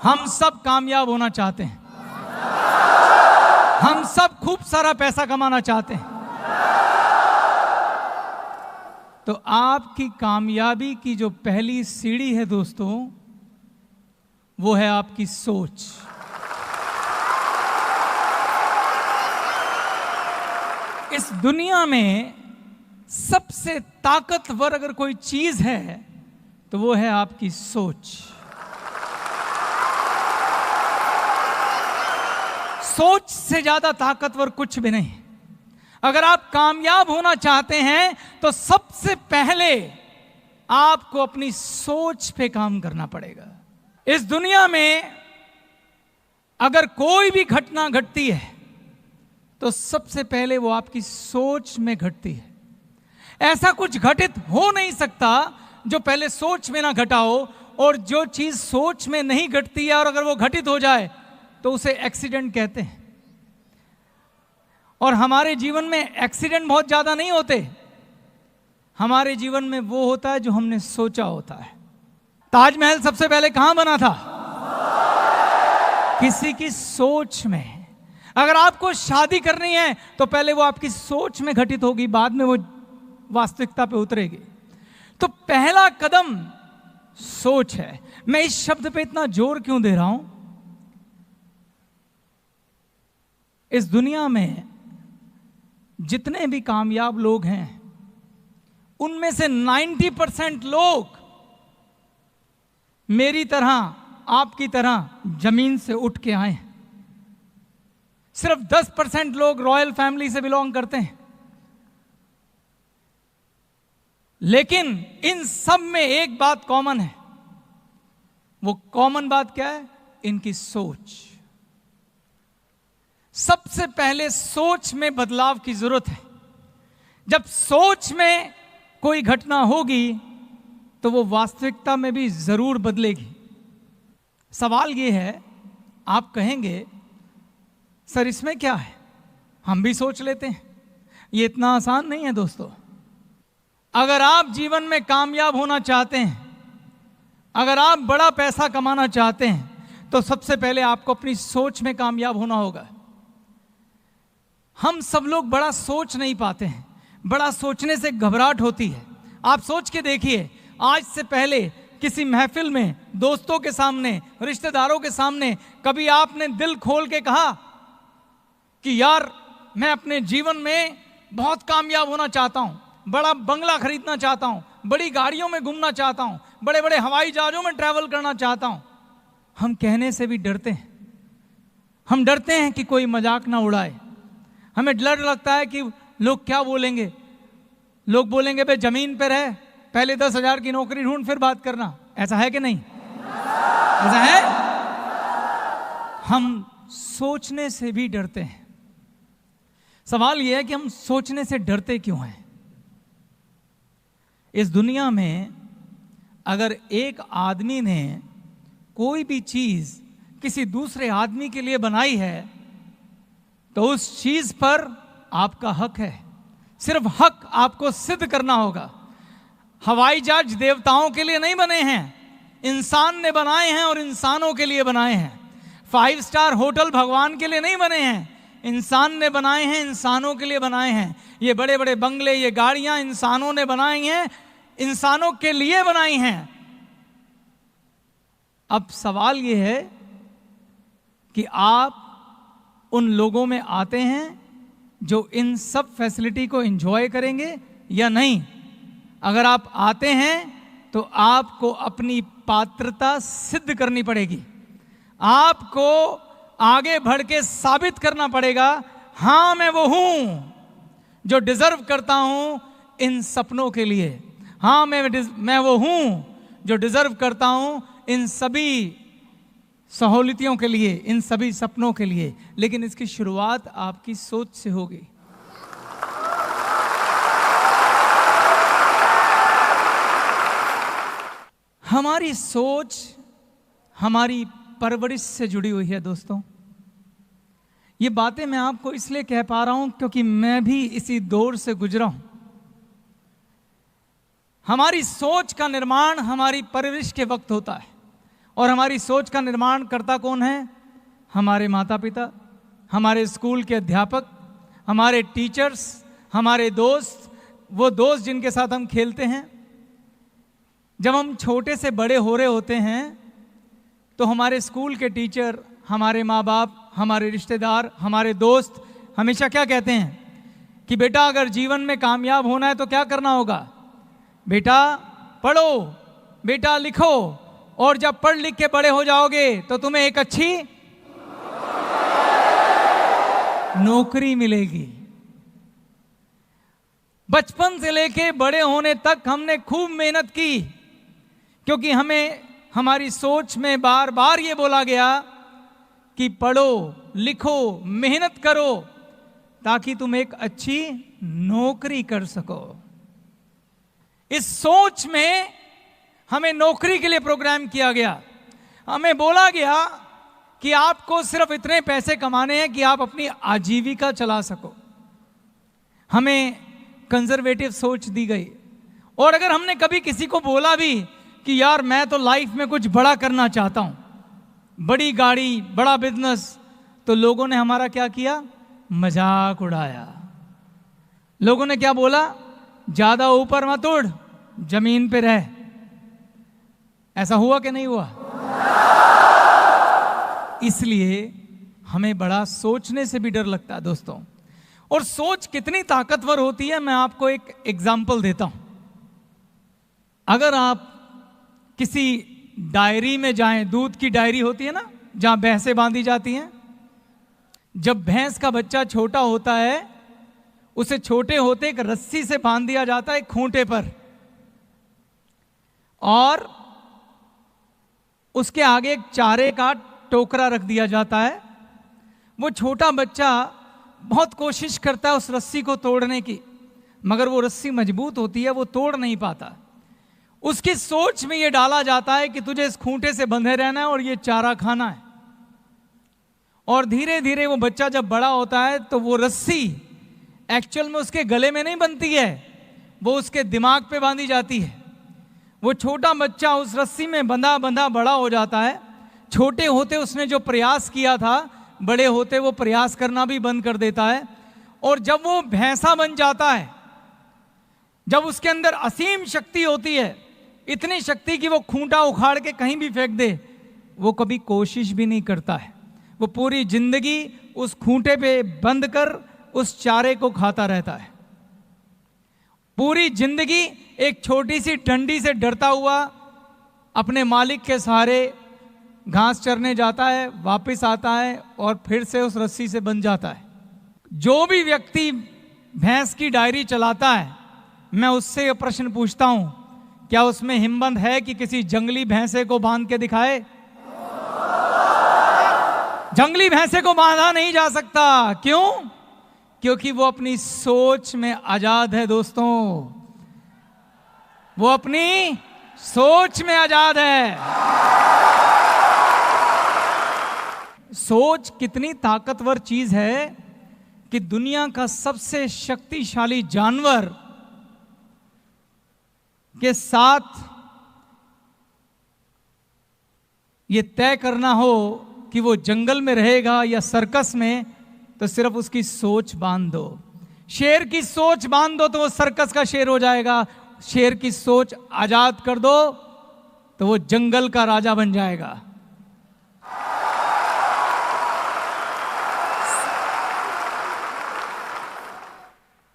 हम सब कामयाब होना चाहते हैं, हम सब खूब सारा पैसा कमाना चाहते हैं। तो आपकी कामयाबी की जो पहली सीढ़ी है दोस्तों, वो है आपकी सोच। इस दुनिया में सबसे ताकतवर अगर कोई चीज है तो वो है आपकी सोच। सोच से ज्यादा ताकतवर कुछ भी नहीं। अगर आप कामयाब होना चाहते हैं तो सबसे पहले आपको अपनी सोच पे काम करना पड़ेगा। इस दुनिया में अगर कोई भी घटना घटती है तो सबसे पहले वो आपकी सोच में घटती है। ऐसा कुछ घटित हो नहीं सकता जो पहले सोच में ना घटा हो, और जो चीज सोच में नहीं घटती है और अगर वो घटित हो जाए तो उसे एक्सीडेंट कहते हैं। और हमारे जीवन में एक्सीडेंट बहुत ज्यादा नहीं होते, हमारे जीवन में वो होता है जो हमने सोचा होता है। ताजमहल सबसे पहले कहां बना था? किसी की सोच में। अगर आपको शादी करनी है तो पहले वो आपकी सोच में घटित होगी, बाद में वो वास्तविकता पे उतरेगी। तो पहला कदम सोच है। मैं इस शब्द पे इतना जोर क्यों दे रहा हूं? इस दुनिया में जितने भी कामयाब लोग हैं उनमें से 90% लोग मेरी तरह, आपकी तरह जमीन से उठ के आए हैं। सिर्फ 10% लोग रॉयल फैमिली से बिलोंग करते हैं। लेकिन इन सब में एक बात कॉमन है। वो कॉमन बात क्या है? इनकी सोच। सबसे पहले सोच में बदलाव की जरूरत है। जब सोच में कोई घटना होगी तो वो वास्तविकता में भी जरूर बदलेगी। सवाल ये है, आप कहेंगे सर इसमें क्या है, हम भी सोच लेते हैं। ये इतना आसान नहीं है दोस्तों। अगर आप जीवन में कामयाब होना चाहते हैं, अगर आप बड़ा पैसा कमाना चाहते हैं, तो सबसे पहले आपको अपनी सोच में कामयाब होना होगा। हम सब लोग बड़ा सोच नहीं पाते हैं, बड़ा सोचने से घबराहट होती है। आप सोच के देखिए, आज से पहले किसी महफिल में, दोस्तों के सामने, रिश्तेदारों के सामने कभी आपने दिल खोल के कहा कि यार मैं अपने जीवन में बहुत कामयाब होना चाहता हूं, बड़ा बंगला खरीदना चाहता हूं, बड़ी गाड़ियों में घूमना चाहता हूं, बड़े बड़े हवाई जहाजों में ट्रैवल करना चाहता हूं? हम कहने से भी डरते हैं। हम डरते हैं कि कोई मजाक ना उड़ाए। हमें डर लगता है कि लोग क्या बोलेंगे। लोग बोलेंगे भाई जमीन पर रह, पहले 10,000 की नौकरी ढूंढ फिर बात करना। ऐसा है कि नहीं? ऐसा है। हम सोचने से भी डरते हैं। सवाल यह है कि हम सोचने से डरते क्यों हैं? इस दुनिया में अगर एक आदमी ने कोई भी चीज किसी दूसरे आदमी के लिए बनाई है तो उस चीज पर आपका हक है। सिर्फ हक आपको सिद्ध करना होगा। हवाई जहाज देवताओं के लिए नहीं बने हैं, इंसान ने बनाए हैं और इंसानों के लिए बनाए हैं। 5 स्टार होटल भगवान के लिए नहीं बने हैं, इंसान ने बनाए हैं, इंसानों के लिए बनाए हैं। ये बड़े बड़े बंगले, ये गाड़ियां इंसानों ने बनाई हैं, इंसानों के लिए बनाई हैं। अब सवाल ये है कि आप उन लोगों में आते हैं जो इन सब फैसिलिटी को एंजॉय करेंगे या नहीं। अगर आप आते हैं तो आपको अपनी पात्रता सिद्ध करनी पड़ेगी। आपको आगे बढ़ के साबित करना पड़ेगा, हां मैं वो हूं जो डिजर्व करता हूं इन सपनों के लिए। हां मैं वो हूं जो डिजर्व करता हूं इन सभी सहूलियतों के लिए, इन सभी सपनों के लिए। लेकिन इसकी शुरुआत आपकी सोच से होगी। हमारी सोच हमारी परवरिश से जुड़ी हुई है दोस्तों। ये बातें मैं आपको इसलिए कह पा रहा हूं क्योंकि मैं भी इसी दौर से गुजरा हूं। हमारी सोच का निर्माण हमारी परवरिश के वक्त होता है और हमारी सोच का निर्माण करता कौन है? हमारे माता पिता, हमारे स्कूल के अध्यापक, हमारे टीचर्स, हमारे दोस्त, वो दोस्त जिनके साथ हम खेलते हैं। जब हम छोटे से बड़े हो रहे होते हैं तो हमारे स्कूल के टीचर, हमारे माँ बाप, हमारे रिश्तेदार, हमारे दोस्त हमेशा क्या कहते हैं कि बेटा अगर जीवन में कामयाब होना है तो क्या करना होगा? बेटा पढ़ो, बेटा लिखो, और जब पढ़ लिख के बड़े हो जाओगे तो तुम्हें एक अच्छी नौकरी मिलेगी। बचपन से लेके बड़े होने तक हमने खूब मेहनत की, क्योंकि हमें हमारी सोच में बार बार ये बोला गया कि पढ़ो, लिखो, मेहनत करो ताकि तुम एक अच्छी नौकरी कर सको। इस सोच में हमें नौकरी के लिए प्रोग्राम किया गया। हमें बोला गया कि आपको सिर्फ इतने पैसे कमाने हैं कि आप अपनी आजीविका चला सको। हमें कंजर्वेटिव सोच दी गई। और अगर हमने कभी किसी को बोला भी कि यार मैं तो लाइफ में कुछ बड़ा करना चाहता हूं, बड़ी गाड़ी, बड़ा बिजनेस, तो लोगों ने हमारा क्या किया? मजाक उड़ाया। लोगों ने क्या बोला? ज्यादा ऊपर मत उड़, जमीन पे रह। ऐसा हुआ कि नहीं हुआ? इसलिए हमें बड़ा सोचने से भी डर लगता है दोस्तों। और सोच कितनी ताकतवर होती है, मैं आपको एक एग्जाम्पल देता हूं। अगर आप किसी डायरी में जाएं, दूध की डायरी होती है ना, जहां भैंसें बांधी जाती हैं। जब भैंस का बच्चा छोटा होता है, उसे छोटे होते एक रस्सी से बांध दिया जाता है खूंटे पर, और उसके आगे एक चारे का टोकरा रख दिया जाता है। वो छोटा बच्चा बहुत कोशिश करता है उस रस्सी को तोड़ने की, मगर वो रस्सी मजबूत होती है, वो तोड़ नहीं पाता। उसकी सोच में ये डाला जाता है कि तुझे इस खूंटे से बंधे रहना है और ये चारा खाना है। और धीरे धीरे वो बच्चा जब बड़ा होता है तो वो रस्सी एक्चुअल में उसके गले में नहीं बनती है, वो उसके दिमाग पे बांधी जाती है। वो छोटा बच्चा उस रस्सी में बंधा बंधा बड़ा हो जाता है। छोटे होते उसने जो प्रयास किया था, बड़े होते वो प्रयास करना भी बंद कर देता है। और जब वो भैंसा बन जाता है, जब उसके अंदर असीम शक्ति होती है, इतनी शक्ति कि वो खूंटा उखाड़ के कहीं भी फेंक दे, वो कभी कोशिश भी नहीं करता है। वो पूरी जिंदगी उस खूंटे पे बंद कर उस चारे को खाता रहता है। पूरी जिंदगी एक छोटी सी डंडी से डरता हुआ अपने मालिक के सहारे घास चरने जाता है, वापस आता है और फिर से उस रस्सी से बंध जाता है। जो भी व्यक्ति भैंस की डायरी चलाता है, मैं उससे यह प्रश्न पूछता हूं, क्या उसमें हिम्मत है कि किसी जंगली भैंसे को बांध के दिखाए? जंगली भैंसे को बांधा नहीं जा सकता। क्यों? क्योंकि वो अपनी सोच में आजाद है दोस्तों। वो अपनी सोच में आजाद है। सोच कितनी ताकतवर चीज है कि दुनिया का सबसे शक्तिशाली जानवर के साथ ये तय करना हो कि वो जंगल में रहेगा या सर्कस में, तो सिर्फ उसकी सोच बांध दो। शेर की सोच बांध दो तो वो सर्कस का शेर हो जाएगा। शेर की सोच आजाद कर दो तो वो जंगल का राजा बन जाएगा।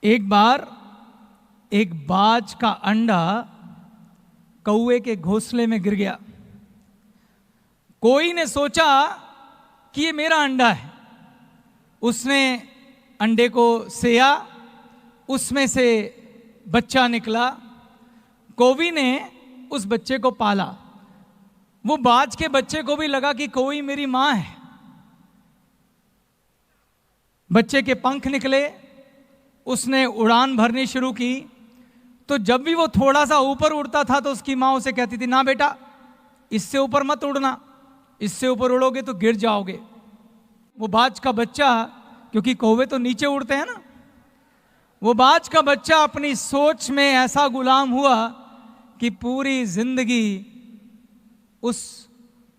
एक बार एक बाज का अंडा कौवे के घोंसले में गिर गया। कोई ने सोचा कि ये मेरा अंडा है। उसने अंडे को सेया, उसमें से बच्चा निकला। कौवी ने उस बच्चे को पाला। वो बाज के बच्चे को भी लगा कि कोई मेरी मां है। बच्चे के पंख निकले, उसने उड़ान भरनी शुरू की। तो जब भी वो थोड़ा सा ऊपर उड़ता था तो उसकी मां उसे कहती थी, ना बेटा इससे ऊपर मत उड़ना, इससे ऊपर उड़ोगे तो गिर जाओगे। वो बाज का बच्चा, क्योंकि कौवे तो नीचे उड़ते हैं ना, वो बाज का बच्चा अपनी सोच में ऐसा गुलाम हुआ कि पूरी जिंदगी उस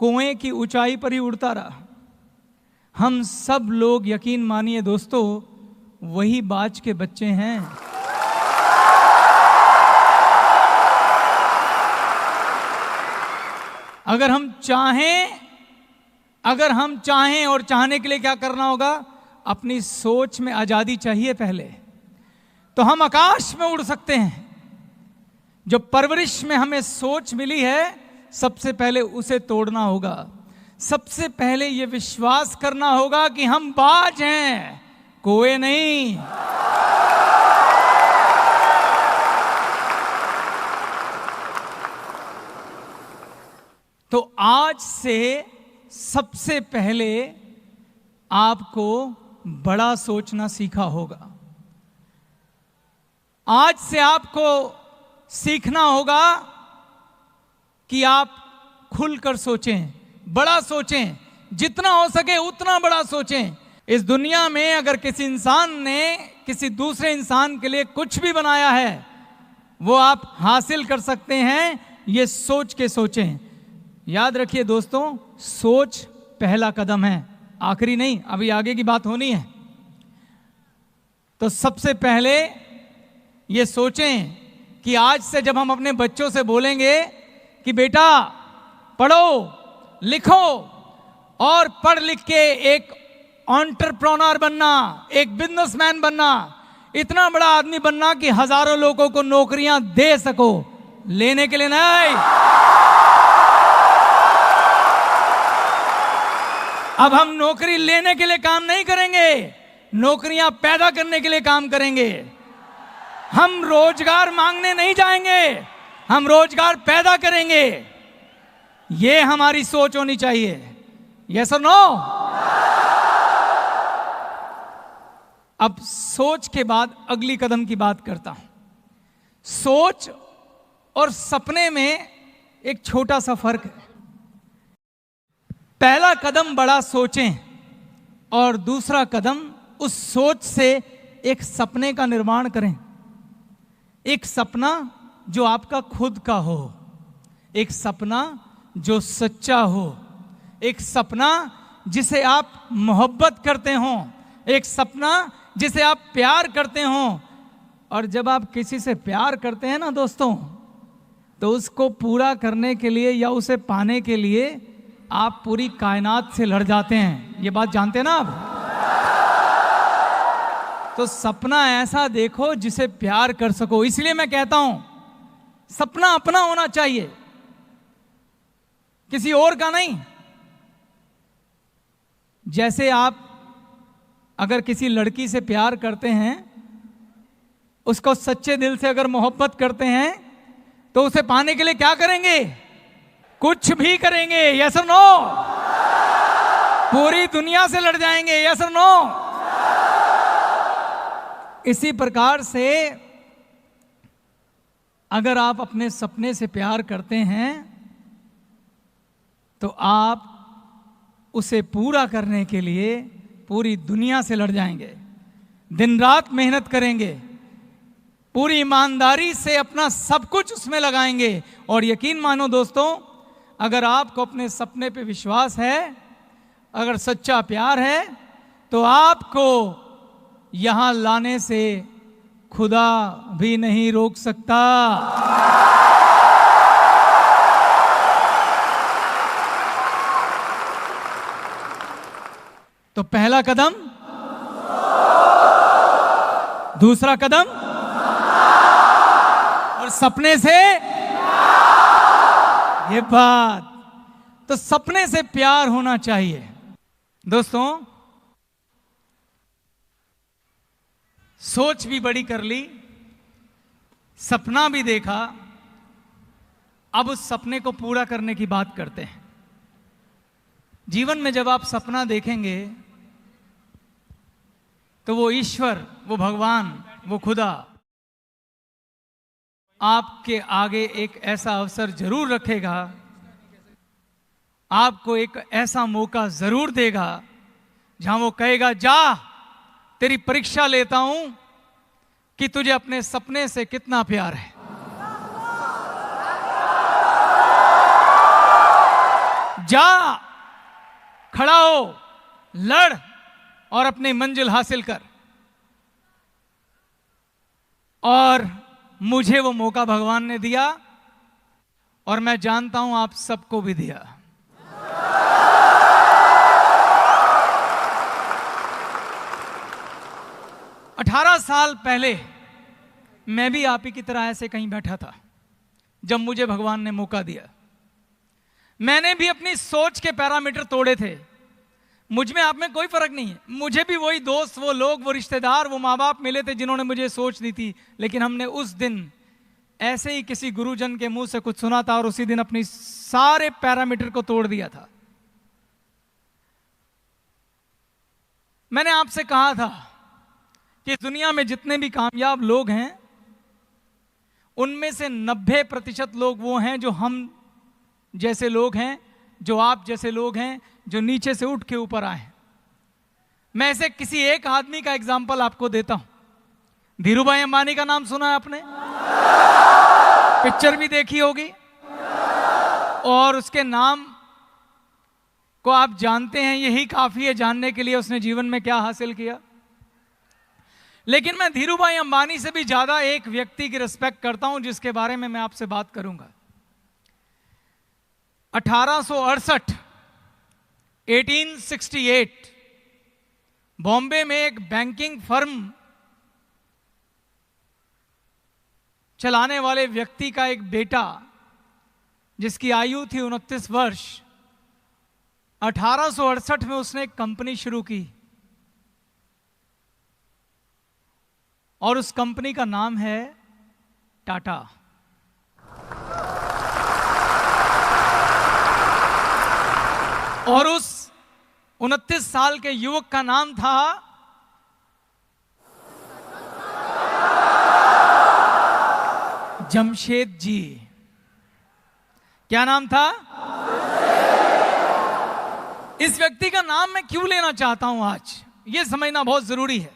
कुएं की ऊंचाई पर ही उड़ता रहा। हम सब लोग यकीन मानिए दोस्तों वही बाज के बच्चे हैं। अगर हम चाहें और चाहने के लिए क्या करना होगा, अपनी सोच में आजादी चाहिए पहले, तो हम आकाश में उड़ सकते हैं। जो परवरिश में हमें सोच मिली है सबसे पहले उसे तोड़ना होगा। सबसे पहले यह विश्वास करना होगा कि हम बाज हैं, कोई नहीं। तो आज से सबसे पहले आपको बड़ा सोचना सीखा होगा। आज से आपको सीखना होगा कि आप खुलकर सोचें, बड़ा सोचें, जितना हो सके उतना बड़ा सोचें। इस दुनिया में अगर किसी इंसान ने किसी दूसरे इंसान के लिए कुछ भी बनाया है वो आप हासिल कर सकते हैं, ये सोच के सोचें। याद रखिए दोस्तों, सोच पहला कदम है, आखिरी नहीं। अभी आगे की बात होनी है। तो सबसे पहले ये सोचें कि आज से जब हम अपने बच्चों से बोलेंगे कि बेटा पढ़ो लिखो और पढ़ लिख के एक एंटरप्रेन्योर बनना, एक बिजनेसमैन बनना, इतना बड़ा आदमी बनना कि हजारों लोगों को नौकरियां दे सको, लेने के लिए नहीं। अब हम नौकरी लेने के लिए काम नहीं करेंगे, नौकरियां पैदा करने के लिए काम करेंगे। हम रोजगार मांगने नहीं जाएंगे, हम रोजगार पैदा करेंगे। ये हमारी सोच होनी चाहिए। यस और नो? अब सोच के बाद अगली कदम की बात करता हूं। सोच और सपने में एक छोटा सा फर्क है। पहला कदम बड़ा सोचें और दूसरा कदम उस सोच से एक सपने का निर्माण करें। एक सपना जो आपका खुद का हो, एक सपना जो सच्चा हो, एक सपना जिसे आप मोहब्बत करते हो, एक सपना जिसे आप प्यार करते हो। और जब आप किसी से प्यार करते हैं ना दोस्तों, तो उसको पूरा करने के लिए या उसे पाने के लिए आप पूरी कायनात से लड़ जाते हैं। ये बात जानते हैं ना आप? तो सपना ऐसा देखो जिसे प्यार कर सको। इसलिए मैं कहता हूं सपना अपना होना चाहिए, किसी और का नहीं। जैसे आप अगर किसी लड़की से प्यार करते हैं, उसको सच्चे दिल से अगर मोहब्बत करते हैं, तो उसे पाने के लिए क्या करेंगे? कुछ भी करेंगे। यस और नो? पूरी दुनिया से लड़ जाएंगे। यस और नो? इसी प्रकार से अगर आप अपने सपने से प्यार करते हैं तो आप उसे पूरा करने के लिए पूरी दुनिया से लड़ जाएंगे, दिन रात मेहनत करेंगे, पूरी ईमानदारी से अपना सब कुछ उसमें लगाएंगे। और यकीन मानो दोस्तों, अगर आपको अपने सपने पे विश्वास है, अगर सच्चा प्यार है, तो आपको यहां लाने से खुदा भी नहीं रोक सकता। तो पहला कदम, दूसरा कदम, और सपने से ये बात। तो सपने से प्यार होना चाहिए दोस्तों। सोच भी बड़ी कर ली, सपना भी देखा, अब उस सपने को पूरा करने की बात करते हैं। जीवन में जब आप सपना देखेंगे तो वो ईश्वर, वो भगवान, वो खुदा आपके आगे एक ऐसा अवसर जरूर रखेगा, आपको एक ऐसा मौका जरूर देगा जहां वो कहेगा, जा तेरी परीक्षा लेता हूं कि तुझे अपने सपने से कितना प्यार है। जा, खड़ा हो, लड़ और अपनी मंजिल हासिल कर। और मुझे वो मौका भगवान ने दिया और मैं जानता हूं आप सबको भी दिया। अठारह साल पहले मैं भी आप ही की तरह ऐसे कहीं बैठा था जब मुझे भगवान ने मौका दिया। मैंने भी अपनी सोच के पैरामीटर तोड़े थे। मुझ में आप में कोई फर्क नहीं है। मुझे भी वही दोस्त, वो लोग, वो रिश्तेदार, वो माँ बाप मिले थे जिन्होंने मुझे सोच दी थी। लेकिन हमने उस दिन ऐसे ही किसी गुरुजन के मुंह से कुछ सुना था और उसी दिन अपनी सारे पैरामीटर को तोड़ दिया था। मैंने आपसे कहा था कि दुनिया में जितने भी कामयाब लोग हैं उनमें से 90% लोग वो हैं जो हम जैसे लोग हैं, जो आप जैसे लोग हैं, जो नीचे से उठ के ऊपर आए। मैं ऐसे किसी एक आदमी का एग्जाम्पल आपको देता हूं। धीरूभाई अंबानी का नाम सुना है आपने? पिक्चर भी देखी होगी और उसके नाम को आप जानते हैं। यही काफी है जानने के लिए उसने जीवन में क्या हासिल किया। लेकिन मैं धीरूभाई अंबानी से भी ज्यादा एक व्यक्ति की रिस्पेक्ट करता हूं जिसके बारे में मैं आपसे बात करूंगा। 1868 बॉम्बे में एक बैंकिंग फर्म चलाने वाले व्यक्ति का एक बेटा जिसकी आयु थी 29 वर्ष, 1868 में उसने एक कंपनी शुरू की और उस कंपनी का नाम है टाटा। और उस 29 साल के युवक का नाम था जमशेद जी। क्या नाम था? इस व्यक्ति का नाम मैं क्यों लेना चाहता हूं आज, यह समझना बहुत जरूरी है।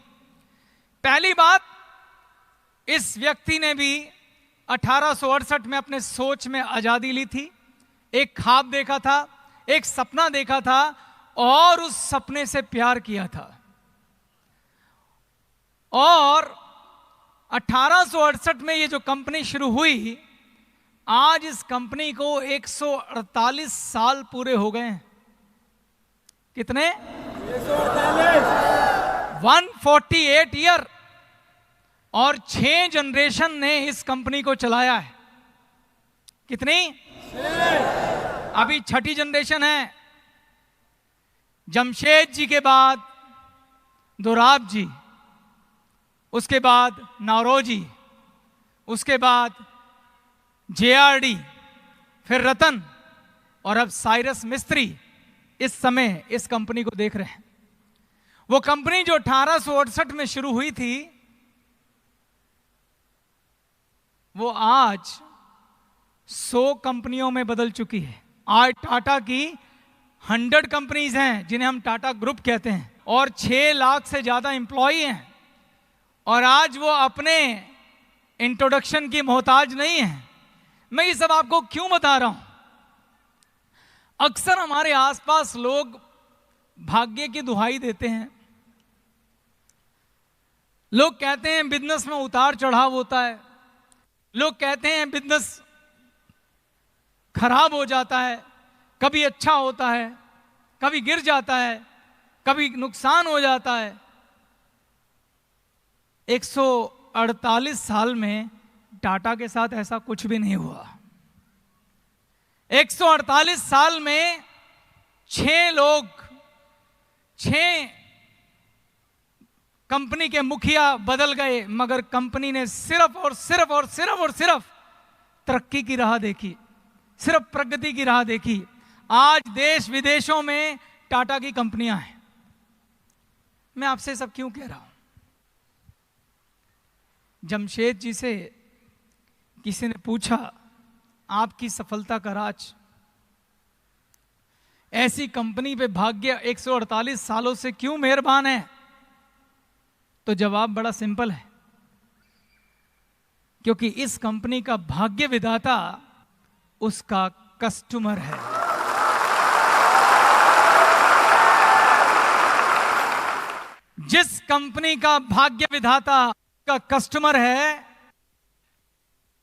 पहली बात, इस व्यक्ति ने भी 1868 में अपने सोच में आजादी ली थी। एक ख्वाब देखा था, एक सपना देखा था और उस सपने से प्यार किया था। और 1868 में ये जो कंपनी शुरू हुई, आज इस कंपनी को 148 साल पूरे हो गए हैं। कितने? 148 ईयर। और 6 जनरेशन ने इस कंपनी को चलाया है। कितनी? अभी 6ठी जनरेशन है। जमशेद जी के बाद दोराब जी, उसके बाद नौरोजी, उसके बाद JRD, फिर रतन और अब साइरस मिस्त्री इस समय इस कंपनी को देख रहे हैं। वो कंपनी जो 1868 में शुरू हुई थी, वो आज 100 कंपनियों में बदल चुकी है। आज टाटा की 100 कंपनीज हैं जिन्हें हम टाटा ग्रुप कहते हैं और 6 लाख से ज्यादा एम्प्लॉई हैं। और आज वो अपने इंट्रोडक्शन की मोहताज नहीं है। मैं ये सब आपको क्यों बता रहा हूं? अक्सर हमारे आसपास लोग भाग्य की दुहाई देते हैं। लोग कहते हैं बिजनेस में उतार चढ़ाव होता है। लोग कहते हैं बिजनेस खराब हो जाता है, कभी अच्छा होता है, कभी गिर जाता है, कभी नुकसान हो जाता है। 148 साल में टाटा के साथ ऐसा कुछ भी नहीं हुआ। 148 साल में 6 लोग, 6 कंपनी के मुखिया बदल गए, मगर कंपनी ने सिर्फ और सिर्फ और सिर्फ और सिर्फ तरक्की की राह देखी, सिर्फ प्रगति की राह देखी। आज देश विदेशों में टाटा की कंपनियां हैं। मैं आपसे सब क्यों कह रहा हूं? जमशेद जी से किसी ने पूछा, आपकी सफलता का राज, ऐसी कंपनी पे भाग्य 148 सालों से क्यों मेहरबान है? तो जवाब बड़ा सिंपल है, क्योंकि इस कंपनी का भाग्य विधाता उसका कस्टमर है। कंपनी का भाग्य विधाता का कस्टमर है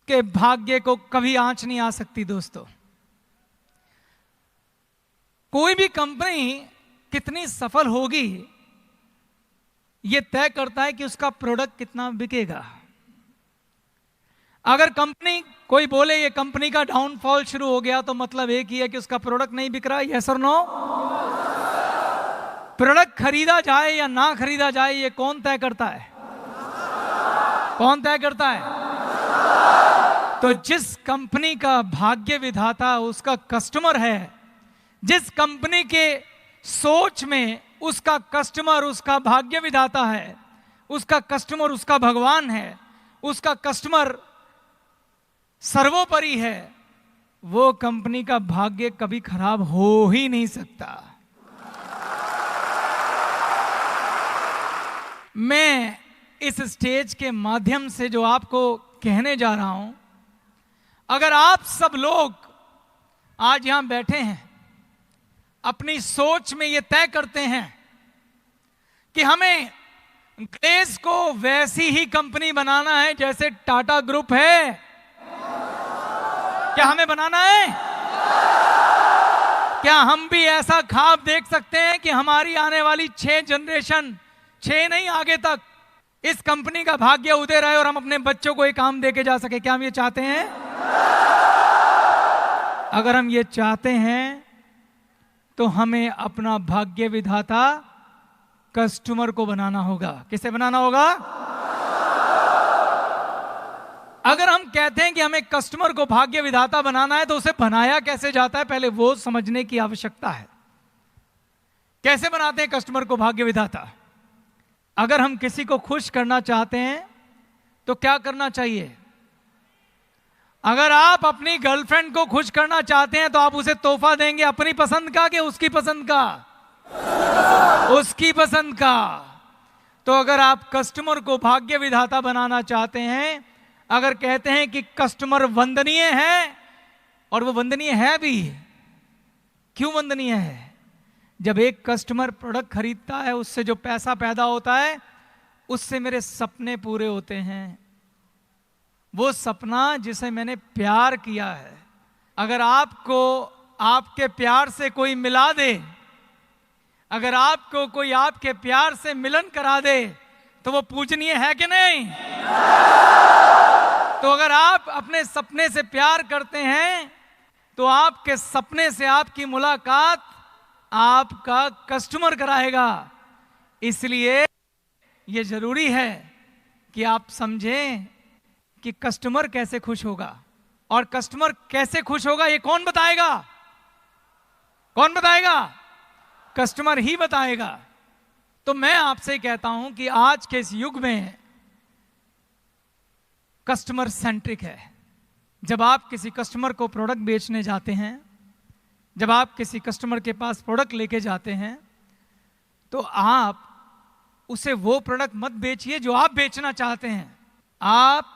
कि भाग्य को कभी आंच नहीं आ सकती। दोस्तों, कोई भी कंपनी कितनी सफल होगी यह तय करता है कि उसका प्रोडक्ट कितना बिकेगा। अगर कंपनी कोई बोले ये कंपनी का डाउनफॉल शुरू हो गया, तो मतलब एक ही है कि उसका प्रोडक्ट नहीं बिक रहा है। यस और नो? प्रोडक्ट खरीदा जाए या ना खरीदा जाए, ये कौन तय करता है? कौन तय करता है? तो जिस कंपनी का भाग्य विधाता उसका कस्टमर है, जिस कंपनी के सोच में उसका कस्टमर उसका भाग्य विधाता है, उसका कस्टमर उसका भगवान है, उसका कस्टमर सर्वोपरि है, वो कंपनी का भाग्य कभी खराब हो ही नहीं सकता। मैं इस स्टेज के माध्यम से जो आपको कहने जा रहा हूं, अगर आप सब लोग आज यहां बैठे हैं, अपनी सोच में ये तय करते हैं कि हमें ग्लेस को वैसी ही कंपनी बनाना है जैसे टाटा ग्रुप है, क्या हमें बनाना है? क्या हम भी ऐसा ख्वाब देख सकते हैं कि हमारी आने वाली 6 जनरेशन, 6 नहीं आगे तक, इस कंपनी का भाग्य उदय रहे और हम अपने बच्चों को एक काम देके जा सके? क्या हम ये चाहते हैं? अगर हम ये चाहते हैं तो हमें अपना भाग्य विधाता कस्टमर को बनाना होगा। किसे बनाना होगा? अगर हम कहते हैं कि हमें कस्टमर को भाग्य विधाता बनाना है, तो उसे बनाया कैसे जाता है, पहले वो समझने की आवश्यकता है। कैसे बनाते हैं कस्टमर को भाग्य विधाता? अगर हम किसी को खुश करना चाहते हैं तो क्या करना चाहिए? अगर आप अपनी गर्लफ्रेंड को खुश करना चाहते हैं तो आप उसे तोहफा देंगे अपनी पसंद का कि उसकी पसंद का? उसकी पसंद का। तो अगर आप कस्टमर को भाग्य विधाता बनाना चाहते हैं, अगर कहते हैं कि कस्टमर वंदनीय है, और वो वंदनीय है भी, क्यों वंदनीय है? जब एक कस्टमर प्रोडक्ट खरीदता है, उससे जो पैसा पैदा होता है, उससे मेरे सपने पूरे होते हैं। वो सपना जिसे मैंने प्यार किया है, अगर आपको आपके प्यार से कोई मिला दे, अगर आपको कोई आपके प्यार से मिलन करा दे, तो वो पूजनीय है कि नहीं? तो अगर आप अपने सपने से प्यार करते हैं, तो आपके सपने से आपकी मुलाकात आपका कस्टमर कराएगा। इसलिए यह जरूरी है कि आप समझें कि कस्टमर कैसे खुश होगा, और कस्टमर कैसे खुश होगा ये कौन बताएगा? कौन बताएगा? कस्टमर ही बताएगा। तो मैं आपसे कहता हूं कि आज के इस युग में कस्टमर सेंट्रिक है। जब आप किसी कस्टमर को प्रोडक्ट बेचने जाते हैं, जब आप किसी कस्टमर के पास प्रोडक्ट लेके जाते हैं, तो आप उसे वो प्रोडक्ट मत बेचिए जो आप बेचना चाहते हैं। आप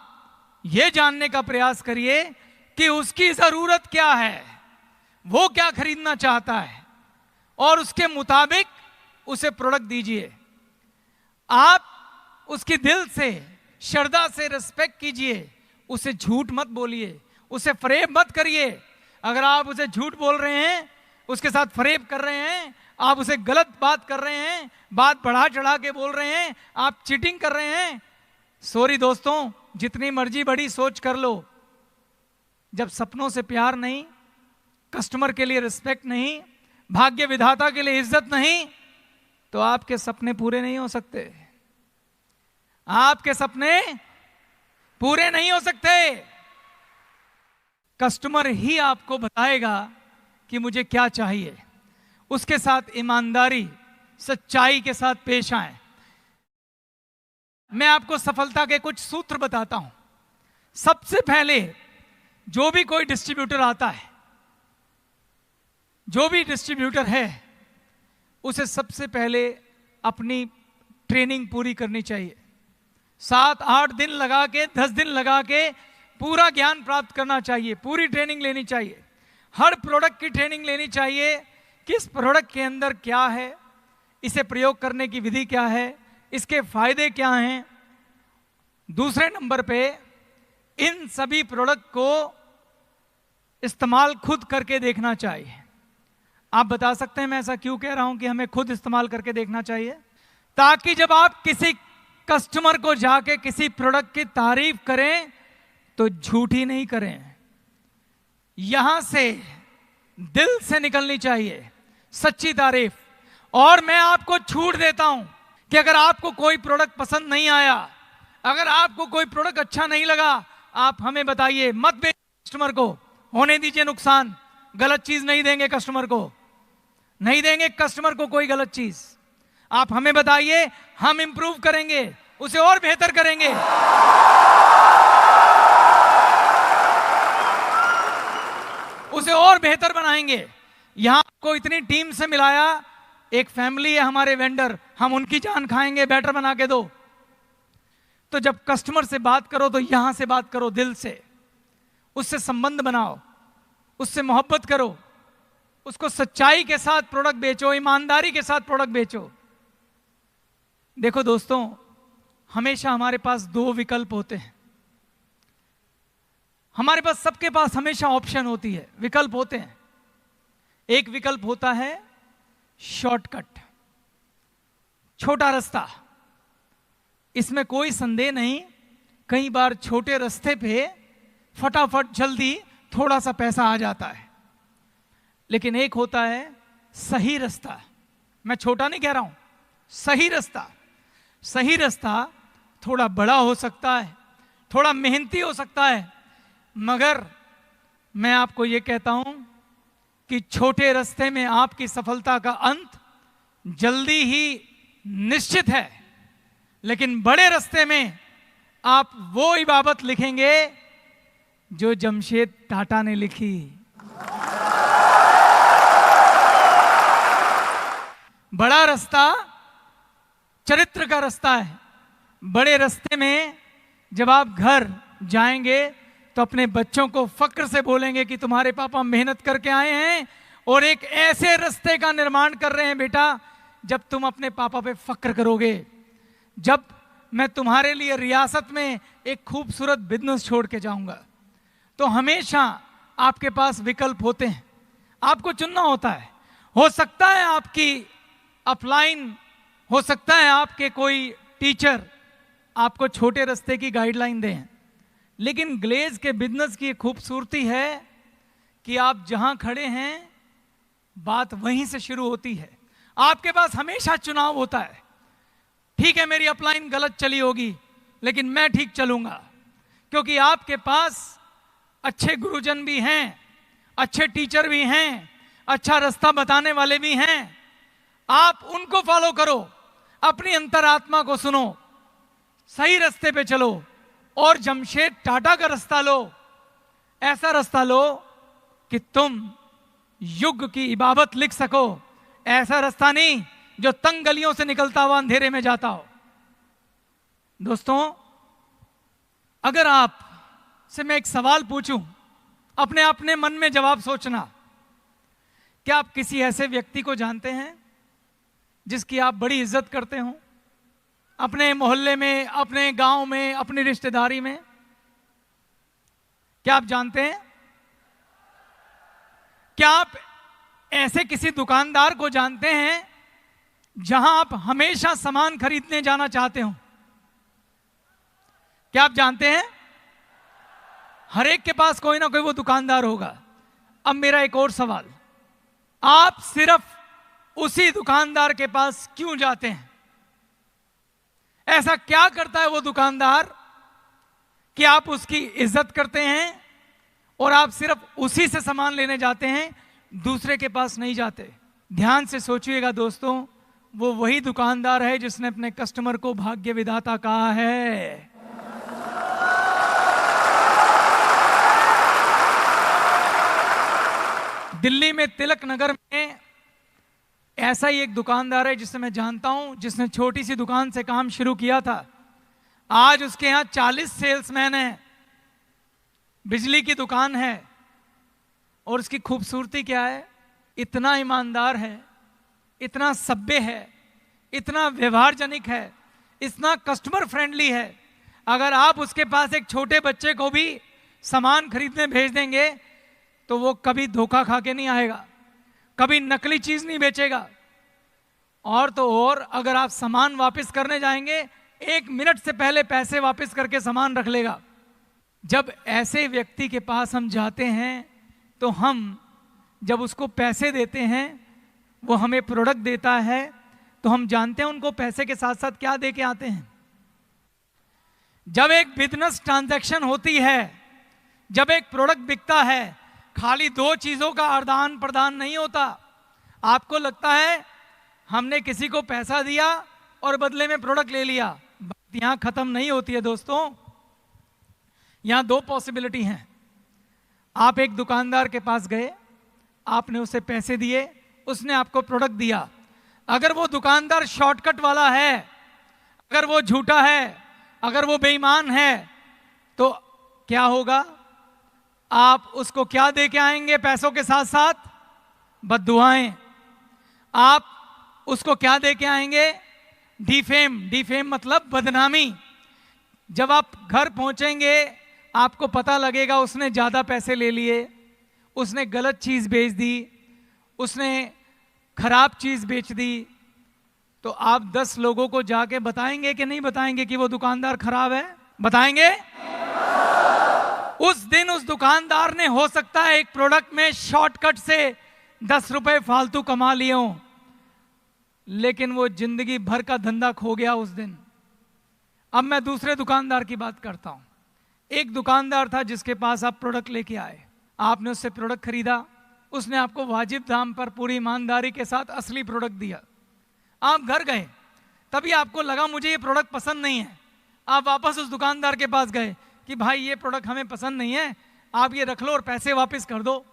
ये जानने का प्रयास करिए कि उसकी जरूरत क्या है, वो क्या खरीदना चाहता है, और उसके मुताबिक उसे प्रोडक्ट दीजिए। आप उसकी दिल से, श्रद्धा से रिस्पेक्ट कीजिए, उसे झूठ मत बोलिए, उसे फरेब मत करिए। अगर आप उसे झूठ बोल रहे हैं, उसके साथ फरेब कर रहे हैं, आप उसे गलत बात कर रहे हैं, बात बढ़ा चढ़ा के बोल रहे हैं, आप चीटिंग कर रहे हैं, सॉरी दोस्तों, जितनी मर्जी बड़ी सोच कर लो, जब सपनों से प्यार नहीं, कस्टमर के लिए रिस्पेक्ट नहीं, भाग्य विधाता के लिए इज्जत नहीं, तो आपके सपने पूरे नहीं हो सकते। आपके सपने पूरे नहीं हो सकते। कस्टमर ही आपको बताएगा कि मुझे क्या चाहिए। उसके साथ ईमानदारी, सच्चाई के साथ पेश आए। मैं आपको सफलता के कुछ सूत्र बताता हूं। सबसे पहले, जो भी कोई डिस्ट्रीब्यूटर आता है, जो भी डिस्ट्रीब्यूटर है, उसे सबसे पहले अपनी ट्रेनिंग पूरी करनी चाहिए। 7-8 दिन लगा के, 10 दिन लगा के पूरा ज्ञान प्राप्त करना चाहिए, पूरी ट्रेनिंग लेनी चाहिए। हर प्रोडक्ट की ट्रेनिंग लेनी चाहिए कि इस प्रोडक्ट के अंदर क्या है, इसे प्रयोग करने की विधि क्या है, इसके फायदे क्या हैं। दूसरे नंबर पे इन सभी प्रोडक्ट को इस्तेमाल खुद करके देखना चाहिए। आप बता सकते हैं मैं ऐसा क्यों कह रहा हूं कि हमें खुद इस्तेमाल करके देखना चाहिए? ताकि जब आप किसी कस्टमर को जाके किसी प्रोडक्ट की तारीफ करें तो झूठी नहीं करें, यहां से दिल से निकलनी चाहिए सच्ची तारीफ। और मैं आपको छूट देता हूं कि अगर आपको कोई प्रोडक्ट पसंद नहीं आया, अगर आपको कोई प्रोडक्ट अच्छा नहीं लगा, आप हमें बताइए, मत बेचिए कस्टमर को, होने दीजिए नुकसान। गलत चीज नहीं देंगे कस्टमर को, नहीं देंगे कस्टमर को कोई गलत चीज। आप हमें बताइए, हम इंप्रूव करेंगे, उसे और बेहतर करेंगे। उसे और बेहतर बनाएंगे। यहां आपको इतनी टीम से मिलाया, एक फैमिली है हमारे वेंडर, हम उनकी जान खाएंगे, बेटर बना के दो। तो जब कस्टमर से बात करो तो यहां से बात करो, दिल से, उससे संबंध बनाओ, उससे मोहब्बत करो, उसको सच्चाई के साथ प्रोडक्ट बेचो, ईमानदारी के साथ प्रोडक्ट बेचो। देखो दोस्तों, हमेशा हमारे पास दो विकल्प होते हैं। हमारे पास, सबके पास हमेशा ऑप्शन होती है, विकल्प होते हैं। एक विकल्प होता है शॉर्टकट, छोटा रास्ता। इसमें कोई संदेह नहीं, कई बार छोटे रास्ते पे फटाफट जल्दी थोड़ा सा पैसा आ जाता है। लेकिन एक होता है सही रास्ता। मैं छोटा नहीं कह रहा हूं, सही रास्ता। सही रास्ता थोड़ा बड़ा हो सकता है, थोड़ा मेहनती हो सकता है, मगर मैं आपको यह कहता हूं कि छोटे रास्ते में आपकी सफलता का अंत जल्दी ही निश्चित है। लेकिन बड़े रास्ते में आप वो इबादत लिखेंगे जो जमशेद टाटा ने लिखी। बड़ा रास्ता चरित्र का रास्ता है। बड़े रास्ते में जब आप घर जाएंगे तो अपने बच्चों को फक्र से बोलेंगे कि तुम्हारे पापा मेहनत करके आए हैं और एक ऐसे रास्ते का निर्माण कर रहे हैं बेटा, जब तुम अपने पापा पे फक्र करोगे। जब मैं तुम्हारे लिए रियासत में एक खूबसूरत बिजनेस छोड़ के जाऊंगा। तो हमेशा आपके पास विकल्प होते हैं, आपको चुनना होता है। हो सकता है आपकी अपलाइन, हो सकता है आपके कोई टीचर आपको छोटे रास्ते की गाइडलाइन दें, लेकिन ग्लेज के बिजनेस की खूबसूरती है कि आप जहां खड़े हैं बात वहीं से शुरू होती है। आपके पास हमेशा चुनाव होता है। ठीक है, मेरी अपलाइन गलत चली होगी, लेकिन मैं ठीक चलूंगा, क्योंकि आपके पास अच्छे गुरुजन भी हैं, अच्छे टीचर भी हैं, अच्छा रास्ता बताने वाले भी हैं। आप उनको फॉलो करो, अपनी अंतरात्मा को सुनो, सही रास्ते पे चलो और जमशेद टाटा का रास्ता लो। ऐसा रास्ता लो कि तुम युग की इबादत लिख सको। ऐसा रास्ता नहीं जो तंग गलियों से निकलता हुआ अंधेरे में जाता हो। दोस्तों, अगर आप से मैं एक सवाल पूछूं, अपने मन में जवाब सोचना। क्या आप किसी ऐसे व्यक्ति को जानते हैं जिसकी आप बड़ी इज्जत करते हो? अपने मोहल्ले में, अपने गांव में, अपनी रिश्तेदारी में? क्या आप जानते हैं? क्या आप ऐसे किसी दुकानदार को जानते हैं जहां आप हमेशा सामान खरीदने जाना चाहते हो? क्या आप जानते हैं? हर एक के पास कोई ना कोई वो दुकानदार होगा। अब मेरा एक और सवाल, आप सिर्फ उसी दुकानदार के पास क्यों जाते हैं? ऐसा क्या करता है वो दुकानदार कि आप उसकी इज्जत करते हैं और आप सिर्फ उसी से सामान लेने जाते हैं, दूसरे के पास नहीं जाते? ध्यान से सोचिएगा दोस्तों, वो वही दुकानदार है जिसने अपने कस्टमर को भाग्य विधाता कहा है। दिल्ली में तिलक नगर में ऐसा ही एक दुकानदार है जिसे मैं जानता हूं, जिसने छोटी सी दुकान से काम शुरू किया था। आज उसके यहां 40 सेल्समैन हैं, बिजली की दुकान है। और उसकी खूबसूरती क्या है? इतना ईमानदार है, इतना सभ्य है, इतना व्यवहारजनिक है इतना कस्टमर फ्रेंडली है। अगर आप उसके पास एक छोटे बच्चे को भी सामान खरीदने भेज देंगे तो वो कभी धोखा खा के नहीं आएगा, कभी नकली चीज नहीं बेचेगा। और तो और अगर आप सामान वापस करने जाएंगे 1 मिनट से पहले पैसे वापस करके सामान रख लेगा। जब ऐसे व्यक्ति के पास हम जाते हैं तो हम जब उसको पैसे देते हैं, वो हमें प्रोडक्ट देता है, तो हम जानते हैं उनको पैसे के साथ साथ क्या दे के आते हैं। जब एक बिजनेस ट्रांजैक्शन होती है, जब एक प्रोडक्ट बिकता है, खाली 2 चीजों का आदान प्रदान नहीं होता। आपको लगता है हमने किसी को पैसा दिया और बदले में प्रोडक्ट ले लिया, बात यहां खत्म नहीं होती है दोस्तों। यहां 2 पॉसिबिलिटी हैं। आप एक दुकानदार के पास गए, आपने उसे पैसे दिए, उसने आपको प्रोडक्ट दिया। अगर वो दुकानदार शॉर्टकट वाला है, अगर वो झूठा है, अगर वो बेईमान है, तो क्या होगा? आप उसको क्या दे के आएंगे पैसों के साथ साथ? बद्दुआएं। आप उसको क्या दे के आएंगे? डिफेम। डिफेम मतलब बदनामी। जब आप घर पहुंचेंगे आपको पता लगेगा उसने ज्यादा पैसे ले लिए, उसने गलत चीज बेच दी, उसने खराब चीज बेच दी, तो आप 10 लोगों को जाके बताएंगे कि नहीं बताएंगे कि वो दुकानदार खराब है? बताएंगे? उस दिन उस दुकानदार ने हो सकता है एक प्रोडक्ट में शॉर्टकट से 10 रुपए फालतू कमा लिए हों, लेकिन वो जिंदगी भर का धंधा खो गया उस दिन। अब मैं दूसरे दुकानदार की बात करता हूं। एक दुकानदार था जिसके पास आप प्रोडक्ट लेके आए, आपने उससे प्रोडक्ट खरीदा, उसने आपको वाजिब दाम पर पूरी ईमानदारी के साथ असली प्रोडक्ट दिया। आप घर गए, तभी आपको लगा मुझे ये प्रोडक्ट पसंद नहीं है। आप वापस उस दुकानदार के पास गए कि भाई ये प्रोडक्ट हमें पसंद नहीं है, आप ये रख लो और पैसे वापस कर दो।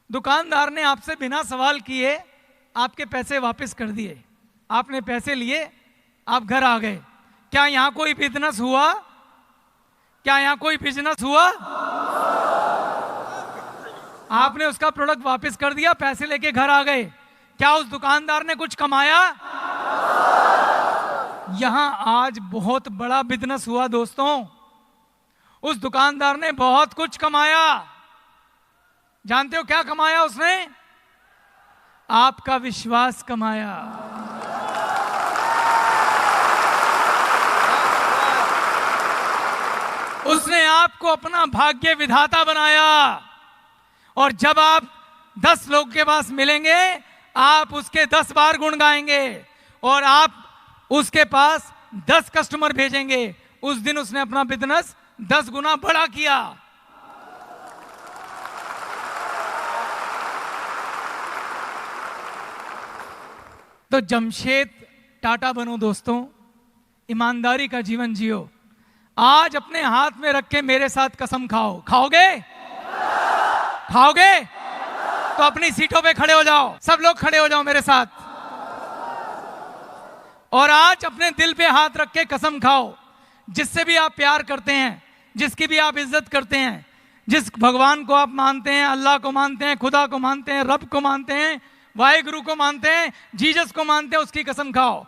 दुकानदार ने आपसे बिना सवाल किए आपके पैसे वापस कर दिए, आपने पैसे लिए, आप घर आ गए। क्या यहां कोई बिजनेस हुआ? क्या यहां कोई बिजनेस हुआ? आपने उसका प्रोडक्ट वापस कर दिया, पैसे लेके घर आ गए। क्या उस दुकानदार ने कुछ कमाया? यहां आज बहुत बड़ा बिजनेस हुआ दोस्तों। उस दुकानदार ने बहुत कुछ कमाया। जानते हो क्या कमाया उसने? आपका विश्वास कमाया। उसने आपको अपना भाग्य विधाता बनाया। और जब आप 10 लोग के पास मिलेंगे, आप उसके 10 बार गुण गाएंगे और आप उसके पास 10 कस्टमर भेजेंगे। उस दिन उसने अपना बिजनेस 10 गुना बड़ा किया। तो जमशेद टाटा बनो दोस्तों, ईमानदारी का जीवन जियो। आज अपने हाथ में रख के मेरे साथ कसम खाओ। खाओगे? खाओगे? तो अपनी सीटों पे खड़े हो जाओ, सब लोग खड़े हो जाओ मेरे साथ। और आज अपने दिल पे हाथ रख के कसम खाओ, जिससे भी आप प्यार करते हैं, जिसकी भी आप इज्जत करते हैं, जिस भगवान को आप मानते हैं, अल्लाह को मानते हैं, खुदा को मानते हैं, रब को मानते हैं, वाहिगुरु को मानते हैं, जीसस को मानते हैं, उसकी कसम खाओ।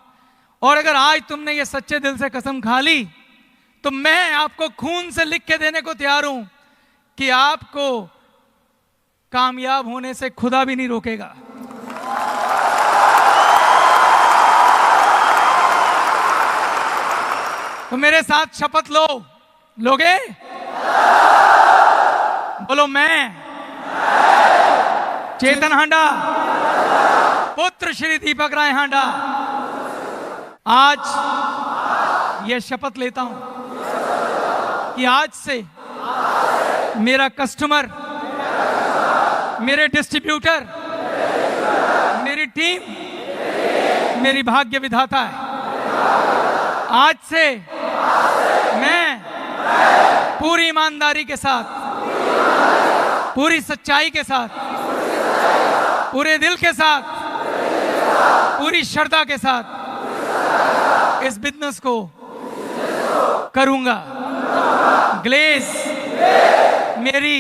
और अगर आज तुमने ये सच्चे दिल से कसम खा ली, तो मैं आपको खून से लिख के देने को तैयार हूं कि आपको कामयाब होने से खुदा भी नहीं रोकेगा। तो मेरे साथ शपथ लो। लोगे? बोलो। मैं चेतन हांडा, पुत्र श्री दीपक राय हांडा, आज यह शपथ लेता हूं कि आज से मेरा कस्टमर, मेरे डिस्ट्रीब्यूटर, मेरी टीम मेरी भाग्य विधाता है। आज से मैं पूरी ईमानदारी के साथ, पूरी सच्चाई के साथ, पूरे दिल के साथ, पूरी श्रद्धा के साथ इस बिजनेस को करूंगा। ग्लेज मेरी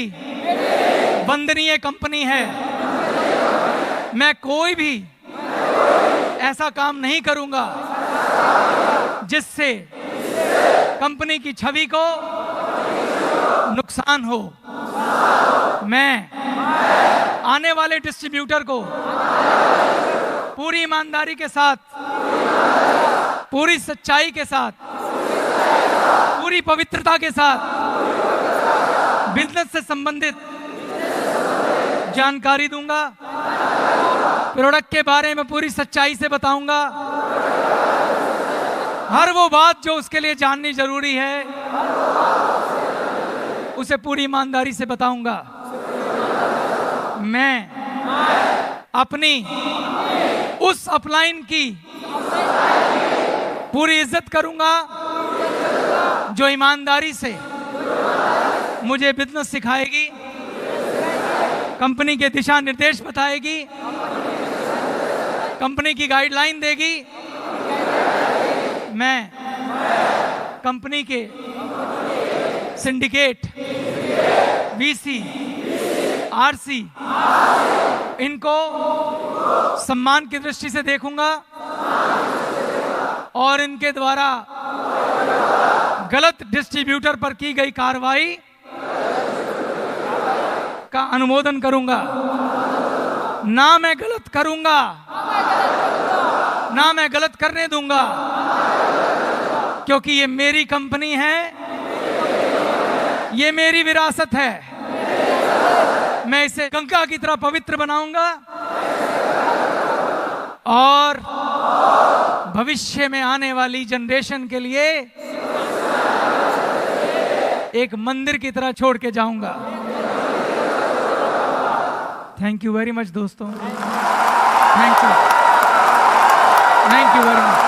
वंदनीय कंपनी है। मैं कोई भी ऐसा काम नहीं करूंगा जिससे कंपनी की छवि को नुकसान हो। मैं आने वाले डिस्ट्रीब्यूटर को पूरी ईमानदारी के साथ, पूरी सच्चाई के साथ, पूरी पवित्रता के साथ बिजनेस से संबंधित जानकारी दूंगा। प्रोडक्ट के बारे में पूरी सच्चाई से बताऊंगा। हर वो बात जो उसके लिए जाननी जरूरी है उसे पूरी ईमानदारी से बताऊंगा। मैं अपनी उस अपलाइन की पूरी इज्जत करूंगा जो ईमानदारी से मुझे बिजनेस सिखाएगी, कंपनी के दिशा निर्देश बताएगी, कंपनी की गाइडलाइन देगी। मैं कंपनी के सिंडिकेट, वीसी, आरसी इनको सम्मान की दृष्टि से देखूंगा और इनके द्वारा गलत डिस्ट्रीब्यूटर पर की गई कार्रवाई का अनुमोदन करूंगा। ना मैं गलत करूंगा, ना मैं गलत करने दूंगा, क्योंकि ये मेरी कंपनी है, ये मेरी विरासत है। मैं इसे गंगा की तरह पवित्र बनाऊंगा और भविष्य में आने वाली जनरेशन के लिए एक मंदिर की तरह छोड़ के जाऊंगा। थैंक यू वेरी मच दोस्तों, थैंक यू वेरी मच।